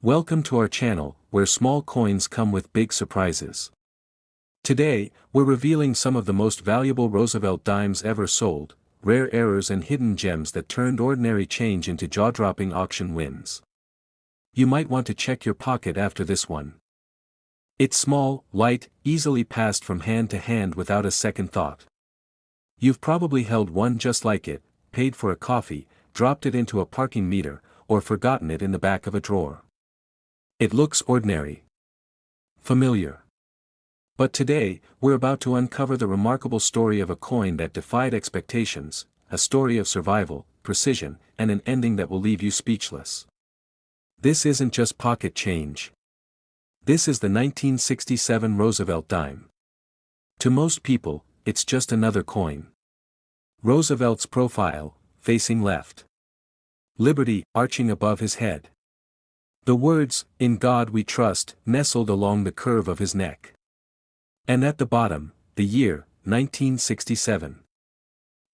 Welcome to our channel, where small coins come with big surprises. Today, we're revealing some of the most valuable Roosevelt dimes ever sold, rare errors and hidden gems that turned ordinary change into jaw-dropping auction wins. You might want to check your pocket after this one. It's small, light, easily passed from hand to hand without a second thought. You've probably held one just like it, paid for a coffee, dropped it into a parking meter, or forgotten it in the back of a drawer. It looks ordinary, familiar. But today, we're about to uncover the remarkable story of a coin that defied expectations, a story of survival, precision, and an ending that will leave you speechless. This isn't just pocket change. This is the 1967 Roosevelt Dime. To most people, it's just another coin. Roosevelt's profile, facing left. Liberty, arching above his head. The words, "In God We Trust," nestled along the curve of his neck. And at the bottom, the year, 1967.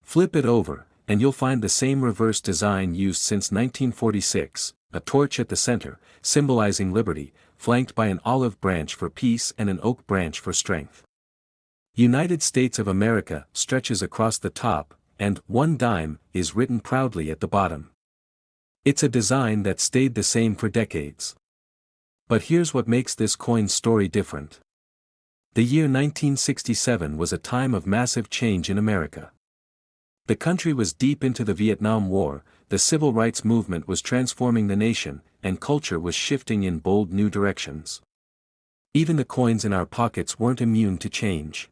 Flip it over, and you'll find the same reverse design used since 1946, a torch at the center, symbolizing liberty, flanked by an olive branch for peace and an oak branch for strength. United States of America stretches across the top, and "1 dime" is written proudly at the bottom. It's a design that stayed the same for decades. But here's what makes this coin's story different. The year 1967 was a time of massive change in America. The country was deep into the Vietnam War, the civil rights movement was transforming the nation, and culture was shifting in bold new directions. Even the coins in our pockets weren't immune to change.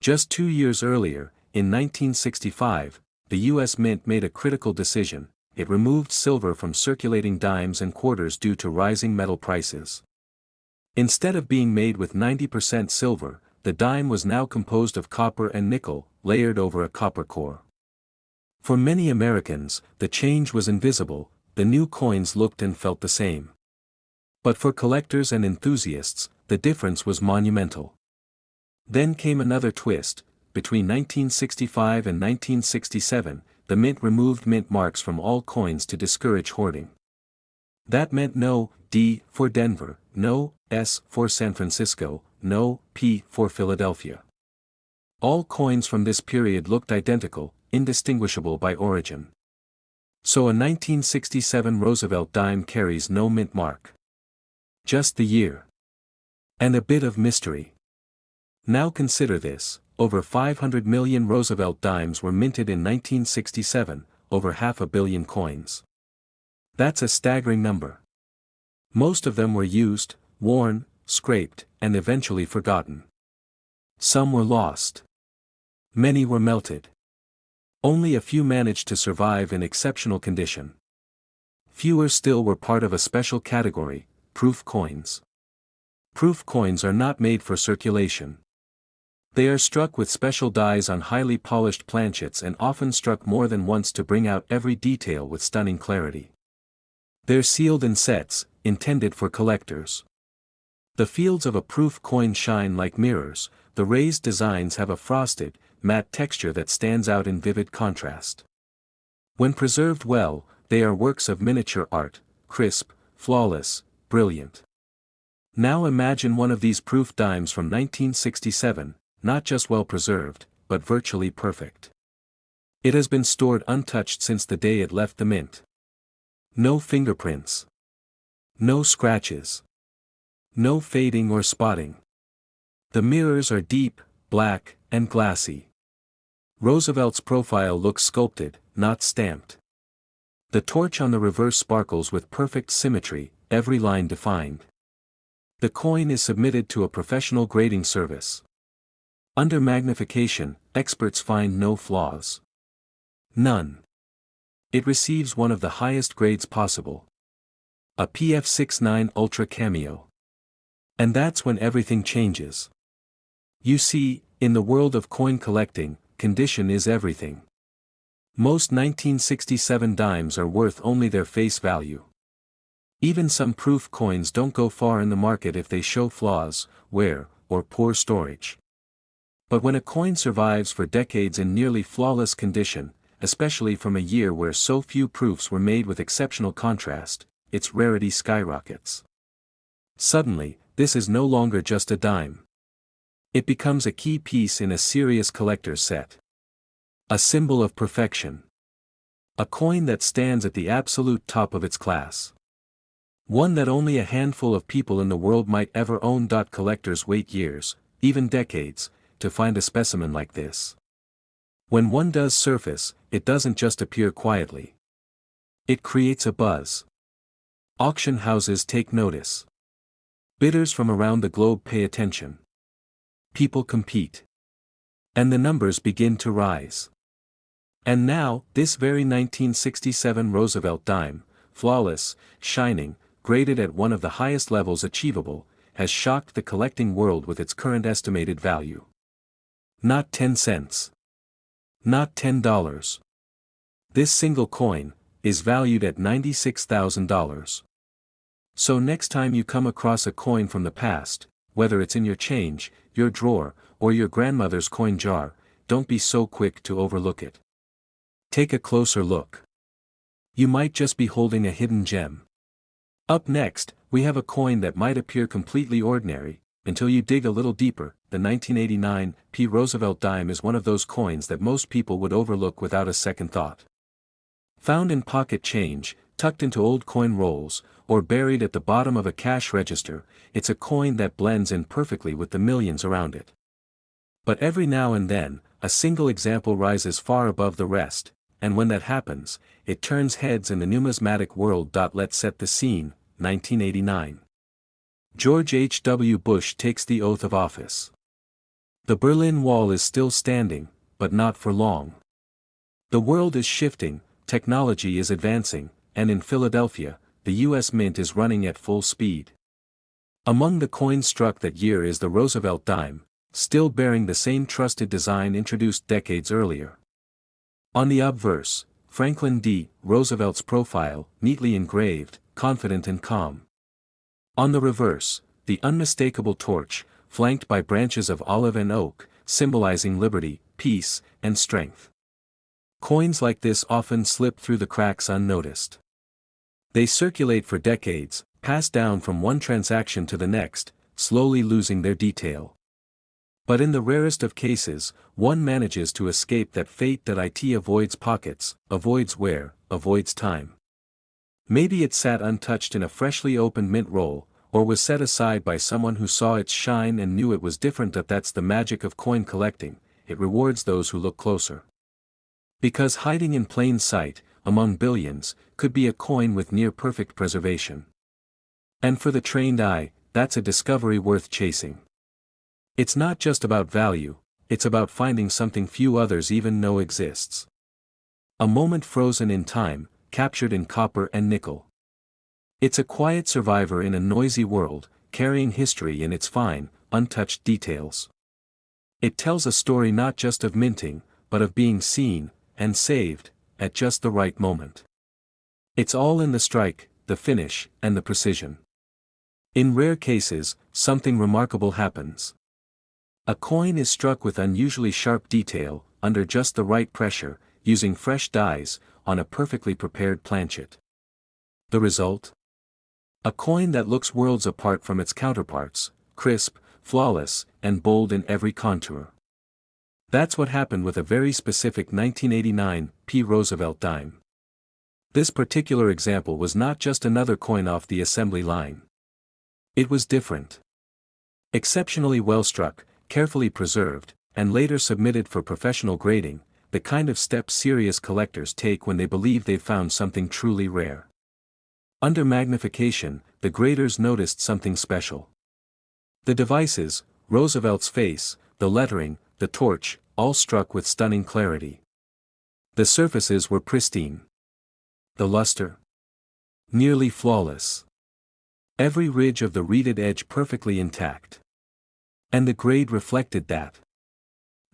Just 2 years earlier, in 1965, the U.S. Mint made a critical decision. It removed silver from circulating dimes and quarters due to rising metal prices. Instead of being made with 90% silver, the dime was now composed of copper and nickel, layered over a copper core. For many Americans, the change was invisible, the new coins looked and felt the same. But for collectors and enthusiasts, the difference was monumental. Then came another twist. Between 1965 and 1967, the Mint removed mint marks from all coins to discourage hoarding. That meant no D for Denver, no S for San Francisco, no P for Philadelphia. All coins from this period looked identical, indistinguishable by origin. So a 1967 Roosevelt dime carries no mint mark. Just the year. And a bit of mystery. Now consider this. Over 500 million Roosevelt dimes were minted in 1967, over 500 million coins. That's a staggering number. Most of them were used, worn, scraped, and eventually forgotten. Some were lost. Many were melted. Only a few managed to survive in exceptional condition. Fewer still were part of a special category, proof coins. Proof coins are not made for circulation. They are struck with special dies on highly polished planchets and often struck more than once to bring out every detail with stunning clarity. They're sealed in sets, intended for collectors. The fields of a proof coin shine like mirrors, the raised designs have a frosted, matte texture that stands out in vivid contrast. When preserved well, they are works of miniature art, crisp, flawless, brilliant. Now imagine one of these proof dimes from 1967. Not just well preserved, but virtually perfect. It has been stored untouched since the day it left the mint. No fingerprints. No scratches. No fading or spotting. The mirrors are deep, black, and glassy. Roosevelt's profile looks sculpted, not stamped. The torch on the reverse sparkles with perfect symmetry, every line defined. The coin is submitted to a professional grading service. Under magnification, experts find no flaws. None. It receives one of the highest grades possible. A PF69 Ultra Cameo. And that's when everything changes. You see, in the world of coin collecting, condition is everything. Most 1967 dimes are worth only their face value. Even some proof coins don't go far in the market if they show flaws, wear, or poor storage. But when a coin survives for decades in nearly flawless condition, especially from a year where so few proofs were made with exceptional contrast, its rarity skyrockets. Suddenly, this is no longer just a dime. It becomes a key piece in a serious collector's set. A symbol of perfection. A coin that stands at the absolute top of its class. One that only a handful of people in the world might ever own. Collectors wait years, even decades, to find a specimen like this. When one does surface, it doesn't just appear quietly. It creates a buzz. Auction houses take notice. Bidders from around the globe pay attention. People compete. And the numbers begin to rise. And now, this very 1967 Roosevelt dime, flawless, shining, graded at one of the highest levels achievable, has shocked the collecting world with its current estimated value. Not 10 cents. Not $10. This single coin is valued at $96,000. So next time you come across a coin from the past, whether it's in your change, your drawer, or your grandmother's coin jar, don't be so quick to overlook it. Take a closer look. You might just be holding a hidden gem. Up next, we have a coin that might appear completely ordinary, until you dig a little deeper. The 1989 Roosevelt dime is one of those coins that most people would overlook without a second thought. Found in pocket change, tucked into old coin rolls, or buried at the bottom of a cash register, it's a coin that blends in perfectly with the millions around it. But every now and then, a single example rises far above the rest, and when that happens, it turns heads in the numismatic world. Let's set the scene. 1989. George H. W. Bush takes the oath of office. The Berlin Wall is still standing, but not for long. The world is shifting, technology is advancing, and in Philadelphia, the U.S. Mint is running at full speed. Among the coins struck that year is the Roosevelt dime, still bearing the same trusted design introduced decades earlier. On the obverse, Franklin D. Roosevelt's profile, neatly engraved, confident and calm. On the reverse, the unmistakable torch, flanked by branches of olive and oak, symbolizing liberty, peace, and strength. Coins like this often slip through the cracks unnoticed. They circulate for decades, pass down from one transaction to the next, slowly losing their detail. But in the rarest of cases, one manages to escape that fate. It avoids pockets, avoids wear, avoids time. Maybe it sat untouched in a freshly opened mint roll, or was set aside by someone who saw its shine and knew it was different. That's the magic of coin collecting, it rewards those who look closer. Because hiding in plain sight, among billions, could be a coin with near-perfect preservation. And for the trained eye, that's a discovery worth chasing. It's not just about value, it's about finding something few others even know exists. A moment frozen in time, captured in copper and nickel. It's a quiet survivor in a noisy world, carrying history in its fine, untouched details. It tells a story not just of minting, but of being seen, and saved, at just the right moment. It's all in the strike, the finish, and the precision. In rare cases, something remarkable happens. A coin is struck with unusually sharp detail, under just the right pressure, using fresh dies, on a perfectly prepared planchet. The result? A coin that looks worlds apart from its counterparts, crisp, flawless, and bold in every contour. That's what happened with a very specific 1989 Roosevelt dime. This particular example was not just another coin off the assembly line. It was different. Exceptionally well struck, carefully preserved, and later submitted for professional grading, the kind of step serious collectors take when they believe they've found something truly rare. Under magnification, the graders noticed something special. The devices, Roosevelt's face, the lettering, the torch, all struck with stunning clarity. The surfaces were pristine. The luster? Nearly flawless. Every ridge of the reeded edge perfectly intact. And the grade reflected that.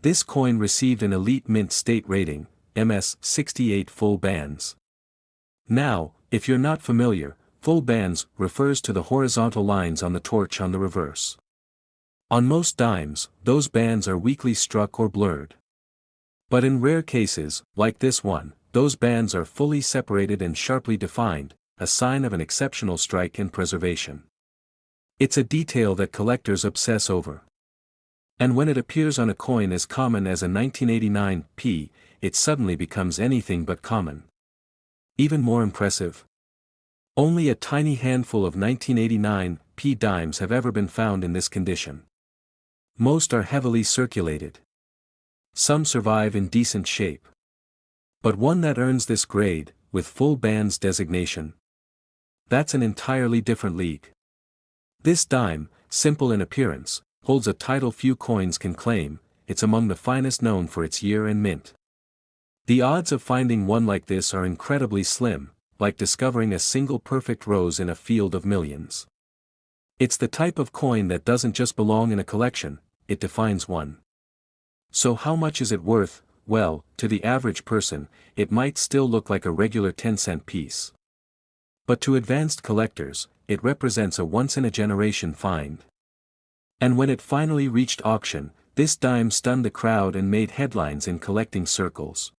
This coin received an elite mint state rating, MS 68 full bands. Now, if you're not familiar, full bands refers to the horizontal lines on the torch on the reverse. On most dimes, those bands are weakly struck or blurred. But in rare cases, like this one, those bands are fully separated and sharply defined, a sign of an exceptional strike and preservation. It's a detail that collectors obsess over. And when it appears on a coin as common as a 1989 P, it suddenly becomes anything but common. Even more impressive. Only a tiny handful of 1989 P dimes have ever been found in this condition. Most are heavily circulated. Some survive in decent shape. But one that earns this grade, with full bands designation, that's an entirely different league. This dime, simple in appearance, holds a title few coins can claim. It's among the finest known for its year and mint. The odds of finding one like this are incredibly slim, like discovering a single perfect rose in a field of millions. It's the type of coin that doesn't just belong in a collection, it defines one. So how much is it worth? Well, to the average person, it might still look like a regular 10-cent piece. But to advanced collectors, it represents a once-in-a-generation find. And when it finally reached auction, this dime stunned the crowd and made headlines in collecting circles.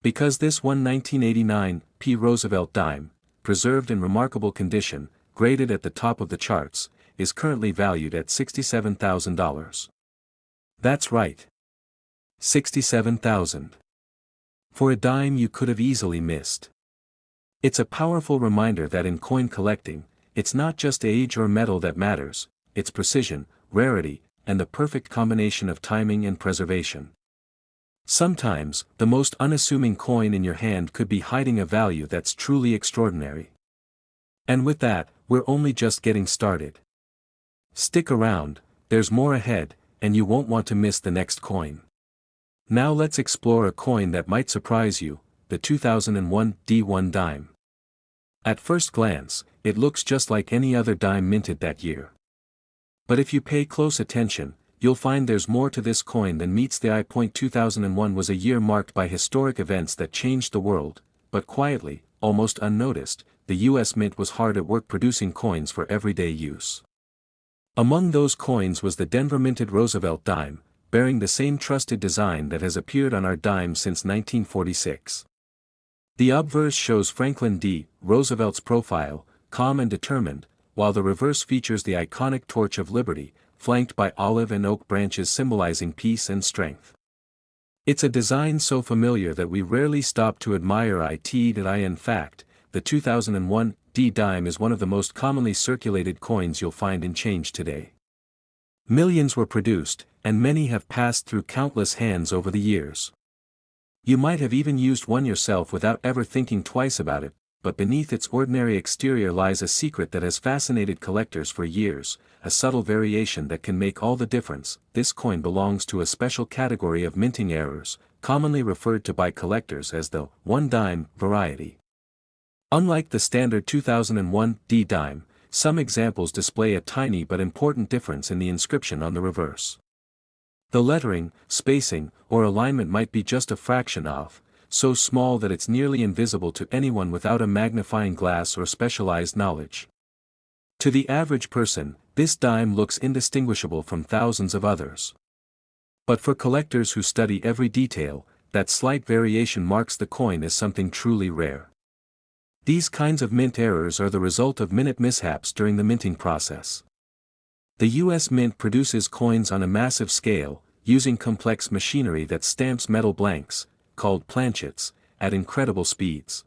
Because this 1989 P. Roosevelt dime, preserved in remarkable condition, graded at the top of the charts, is currently valued at $67,000. That's right. $67,000. For a dime you could have easily missed. It's a powerful reminder that in coin collecting, it's not just age or metal that matters, it's precision, rarity, and the perfect combination of timing and preservation. Sometimes, the most unassuming coin in your hand could be hiding a value that's truly extraordinary. And with that, we're only just getting started. Stick around, there's more ahead, and you won't want to miss the next coin. Now let's explore a coin that might surprise you, the 2001 D1 dime. At first glance, it looks just like any other dime minted that year. But if you pay close attention, you'll find there's more to this coin than meets the eye. 2001 was a year marked by historic events that changed the world, but quietly, almost unnoticed, the US Mint was hard at work producing coins for everyday use. Among those coins was the Denver-minted Roosevelt Dime, bearing the same trusted design that has appeared on our dimes since 1946. The obverse shows Franklin D. Roosevelt's profile, calm and determined, while the reverse features the iconic Torch of Liberty, flanked by olive and oak branches symbolizing peace and strength. It's a design so familiar that we rarely stop to admire it. In fact, the 2001 D dime is one of the most commonly circulated coins you'll find in change today. Millions were produced, and many have passed through countless hands over the years. You might have even used one yourself without ever thinking twice about it, but beneath its ordinary exterior lies a secret that has fascinated collectors for years, a subtle variation that can make all the difference. This coin belongs to a special category of minting errors, commonly referred to by collectors as the one dime variety. Unlike the standard 2001 D dime, some examples display a tiny but important difference in the inscription on the reverse. The lettering, spacing, or alignment might be just a fraction off, so small that it's nearly invisible to anyone without a magnifying glass or specialized knowledge. To the average person, this dime looks indistinguishable from thousands of others. But for collectors who study every detail, that slight variation marks the coin as something truly rare. These kinds of mint errors are the result of minute mishaps during the minting process. The US Mint produces coins on a massive scale, using complex machinery that stamps metal blanks, called planchets, at incredible speeds.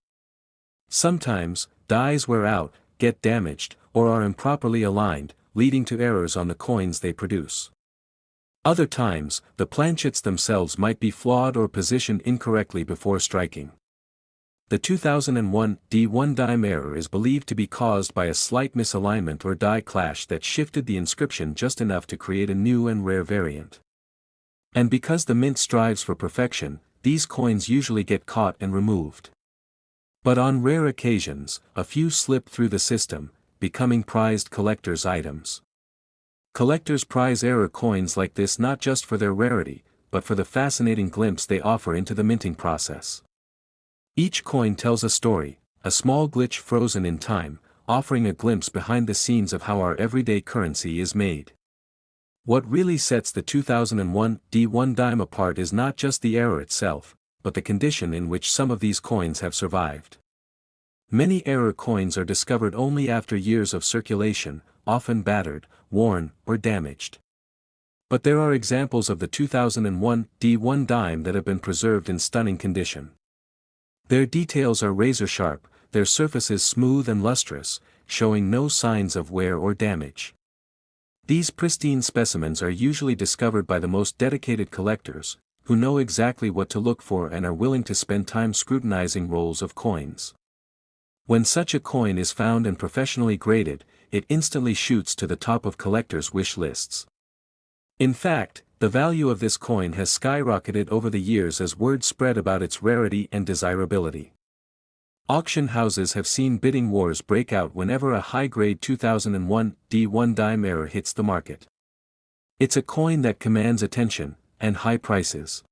Sometimes, dies wear out, get damaged, or are improperly aligned, leading to errors on the coins they produce. Other times, the planchets themselves might be flawed or positioned incorrectly before striking. The 2001 D1 dime error is believed to be caused by a slight misalignment or die clash that shifted the inscription just enough to create a new and rare variant. And because the mint strives for perfection, these coins usually get caught and removed. But on rare occasions, a few slip through the system, becoming prized collectors' items. Collectors prize error coins like this not just for their rarity, but for the fascinating glimpse they offer into the minting process. Each coin tells a story, a small glitch frozen in time, offering a glimpse behind the scenes of how our everyday currency is made. What really sets the 2001 D1 dime apart is not just the error itself, but the condition in which some of these coins have survived. Many error coins are discovered only after years of circulation, often battered, worn, or damaged. But there are examples of the 2001 D1 dime that have been preserved in stunning condition. Their details are razor-sharp, their surfaces smooth and lustrous, showing no signs of wear or damage. These pristine specimens are usually discovered by the most dedicated collectors, who know exactly what to look for and are willing to spend time scrutinizing rolls of coins. When such a coin is found and professionally graded, it instantly shoots to the top of collectors' wish lists. In fact, the value of this coin has skyrocketed over the years as word spread about its rarity and desirability. Auction houses have seen bidding wars break out whenever a high-grade 2001 D1 dime error hits the market. It's a coin that commands attention, and high prices.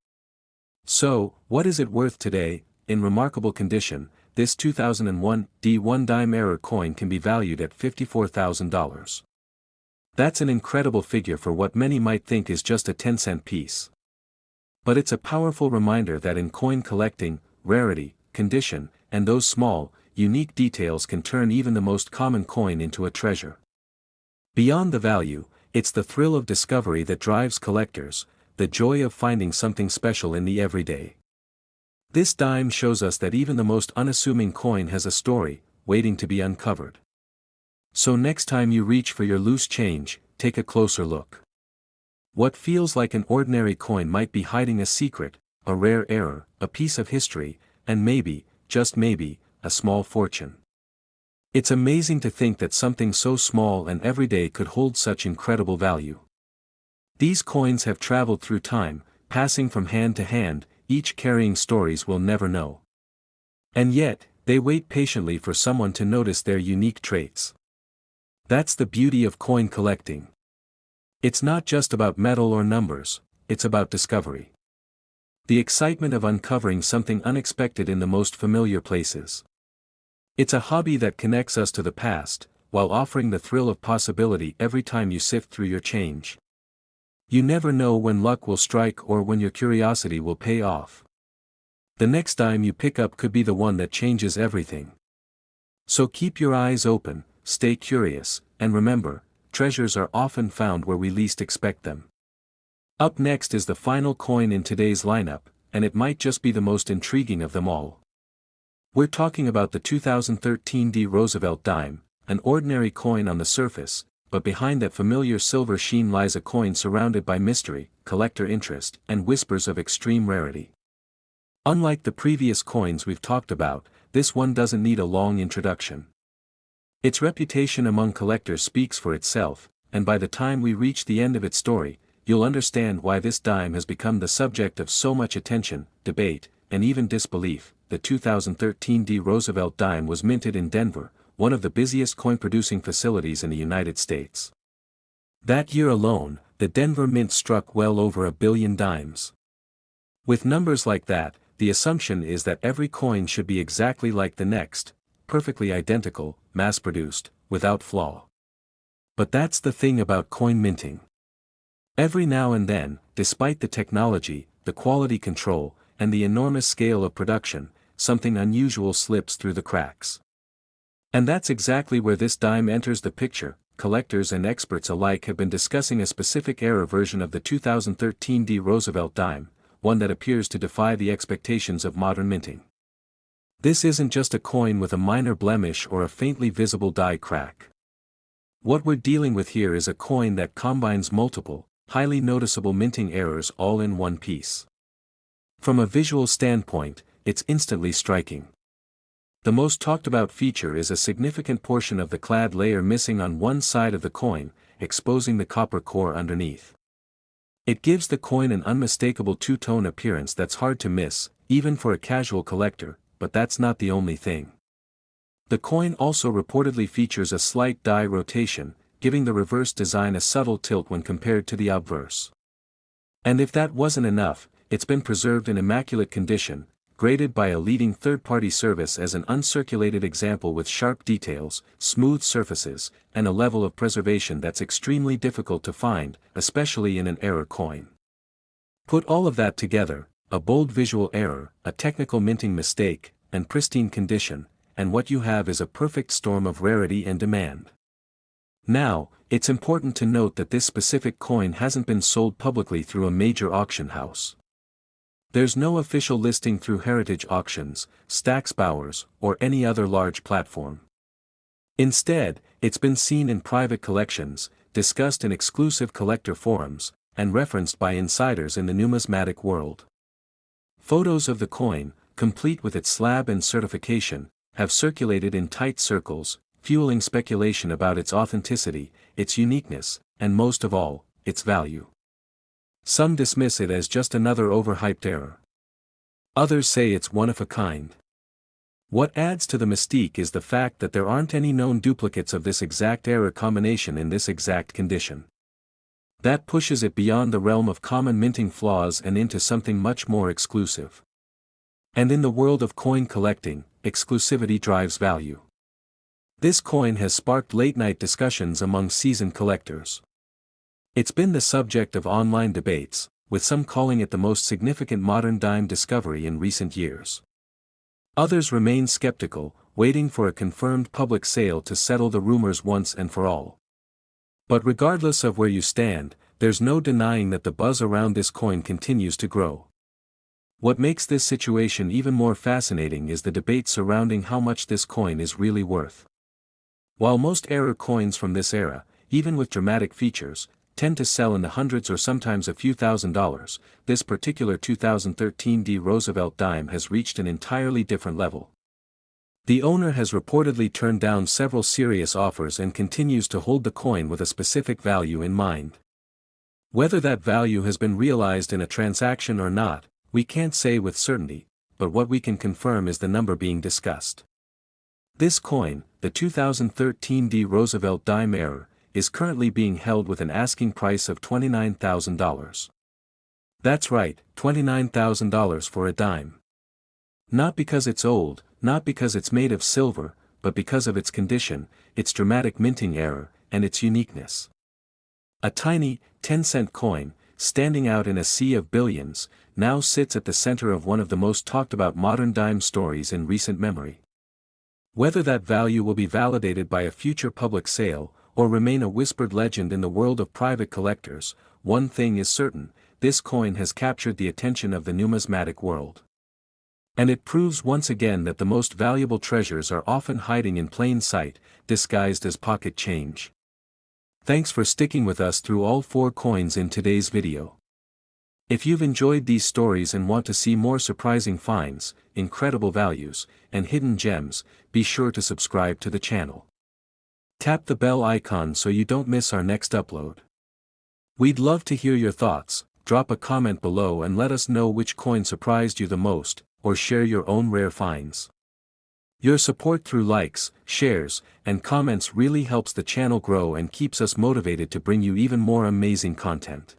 So, what is it worth today? In remarkable condition, this 2001 D1 dime error coin can be valued at $54,000. That's an incredible figure for what many might think is just a 10-cent piece. But it's a powerful reminder that in coin collecting, rarity, condition, and those small, unique details can turn even the most common coin into a treasure. Beyond the value, it's the thrill of discovery that drives collectors, the joy of finding something special in the everyday. This dime shows us that even the most unassuming coin has a story, waiting to be uncovered. So next time you reach for your loose change, take a closer look. What feels like an ordinary coin might be hiding a secret, a rare error, a piece of history, and maybe, just maybe, a small fortune. It's amazing to think that something so small and everyday could hold such incredible value. These coins have traveled through time, passing from hand to hand, each carrying stories we'll never know. And yet, they wait patiently for someone to notice their unique traits. That's the beauty of coin collecting. It's not just about metal or numbers, it's about discovery. The excitement of uncovering something unexpected in the most familiar places. It's a hobby that connects us to the past, while offering the thrill of possibility every time you sift through your change. You never know when luck will strike or when your curiosity will pay off. The next dime you pick up could be the one that changes everything. So keep your eyes open, stay curious, and remember, treasures are often found where we least expect them. Up next is the final coin in today's lineup, and it might just be the most intriguing of them all. We're talking about the 2013 D Roosevelt Dime, an ordinary coin on the surface, but behind that familiar silver sheen lies a coin surrounded by mystery, collector interest, and whispers of extreme rarity. Unlike the previous coins we've talked about, this one doesn't need a long introduction. Its reputation among collectors speaks for itself, and by the time we reach the end of its story, you'll understand why this dime has become the subject of so much attention, debate, and even disbelief. The 2013 D Roosevelt Dime was minted in Denver, one of the busiest coin-producing facilities in the United States. That year alone, the Denver Mint struck well over $1 billion dimes. With numbers like that, the assumption is that every coin should be exactly like the next, perfectly identical, mass-produced, without flaw. But that's the thing about coin minting. Every now and then, despite the technology, the quality control, and the enormous scale of production, something unusual slips through the cracks. And that's exactly where this dime enters the picture. Collectors and experts alike have been discussing a specific error version of the 2013 D Roosevelt Dime, one that appears to defy the expectations of modern minting. This isn't just a coin with a minor blemish or a faintly visible die crack. What we're dealing with here is a coin that combines multiple, highly noticeable minting errors all in one piece. From a visual standpoint, it's instantly striking. The most talked about feature is a significant portion of the clad layer missing on one side of the coin, exposing the copper core underneath. It gives the coin an unmistakable two-tone appearance that's hard to miss, even for a casual collector, but that's not the only thing. The coin also reportedly features a slight die rotation, giving the reverse design a subtle tilt when compared to the obverse. And if that wasn't enough, it's been preserved in immaculate condition, graded by a leading third-party service as an uncirculated example with sharp details, smooth surfaces, and a level of preservation that's extremely difficult to find, especially in an error coin. Put all of that together, a bold visual error, a technical minting mistake, and pristine condition, and what you have is a perfect storm of rarity and demand. Now, it's important to note that this specific coin hasn't been sold publicly through a major auction house. There's no official listing through Heritage Auctions, Stack's Bowers, or any other large platform. Instead, it's been seen in private collections, discussed in exclusive collector forums, and referenced by insiders in the numismatic world. Photos of the coin, complete with its slab and certification, have circulated in tight circles, fueling speculation about its authenticity, its uniqueness, and most of all, its value. Some dismiss it as just another overhyped error. Others say it's one of a kind. What adds to the mystique is the fact that there aren't any known duplicates of this exact error combination in this exact condition. That pushes it beyond the realm of common minting flaws and into something much more exclusive. And in the world of coin collecting, exclusivity drives value. This coin has sparked late-night discussions among seasoned collectors. It's been the subject of online debates, with some calling it the most significant modern dime discovery in recent years. Others remain skeptical, waiting for a confirmed public sale to settle the rumors once and for all. But regardless of where you stand, there's no denying that the buzz around this coin continues to grow. What makes this situation even more fascinating is the debate surrounding how much this coin is really worth. While most error coins from this era, even with dramatic features, tend to sell in the hundreds or sometimes a few $1,000s, this particular 2013 Roosevelt Dime has reached an entirely different level. The owner has reportedly turned down several serious offers and continues to hold the coin with a specific value in mind. Whether that value has been realized in a transaction or not, we can't say with certainty, but what we can confirm is the number being discussed. This coin, the 2013 Roosevelt Dime error, is currently being held with an asking price of $29,000. That's right, $29,000 for a dime. Not because it's old, not because it's made of silver, but because of its condition, its dramatic minting error, and its uniqueness. A tiny, 10-cent coin, standing out in a sea of billions, now sits at the center of one of the most talked about modern dime stories in recent memory. Whether that value will be validated by a future public sale, or remain a whispered legend in the world of private collectors, one thing is certain: this coin has captured the attention of the numismatic world. And it proves once again that the most valuable treasures are often hiding in plain sight, disguised as pocket change. Thanks for sticking with us through all 4 coins in today's video. If you've enjoyed these stories and want to see more surprising finds, incredible values, and hidden gems, be sure to subscribe to the channel. Tap the bell icon so you don't miss our next upload. We'd love to hear your thoughts. Drop a comment below and let us know which coin surprised you the most, or share your own rare finds. Your support through likes, shares, and comments really helps the channel grow and keeps us motivated to bring you even more amazing content.